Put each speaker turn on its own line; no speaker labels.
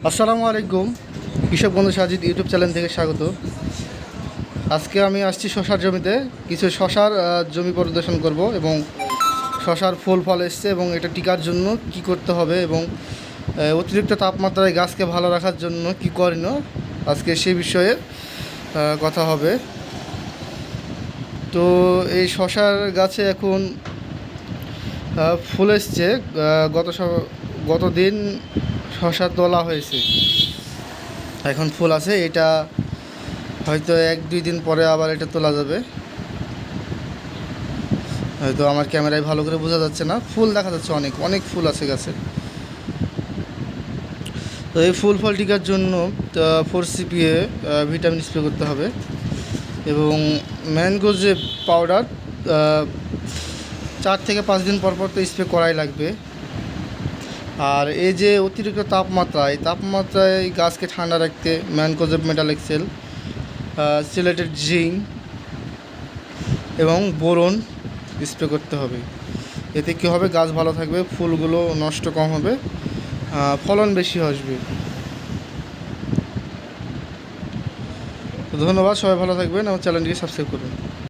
আসসালামু আলাইকুম। কৃষক বন্ধু সাজিদ ইউটিউব চ্যানেল থেকে স্বাগত। আজকে আমি আসছি শশার জমিতে। কিছু শশার জমি পরিদর্শন করব এবং শশার ফুল ফল এসছে এবং এটা টিকার জন্য কি করতে হবে এবং অতিরিক্ত তাপমাত্রায় গাছকে ভালো রাখার জন্য কি করণীয়, আজকে সেই বিষয়ে কথা হবে। তো এই শশার গাছে এখন ফুল এসছে। গত দিন শশা তোলা হয়েছে, এখন ফুল আছে। এটা হয়তো 1-2 দিন পরে আবার এটা তোলা যাবে। হয়তো আমার ক্যামেরায় ভালো করে বোঝা যাচ্ছে না, ফুল দেখা যাচ্ছে, অনেক অনেক ফুল আছে গাছে। তো এই ফুল ফল টিকার জন্য 4 CPA ভিটামিন স্প্রে করতে হবে এবং ম্যানগো যে পাউডার 4 থেকে 5 দিন পর পর তো স্প্রে করাই লাগবে। আর এই যে অতিরিক্ত তাপমাত্রা, এই তাপমাত্রায় গাছকে ঠান্ডা রাখতে ম্যানকোজেব মেটাল এক্সেল, সিলেটেড জিঙ্ক এবং বোরন স্প্রে করতে হবে। এতে কী হবে, গাছ ভালো থাকবে, ফুলগুলো নষ্ট কম হবে, ফলন বেশি আসবে। ধন্যবাদ, সবাই ভালো থাকবেন এবং চ্যানেলটিকে সাবস্ক্রাইব করুন।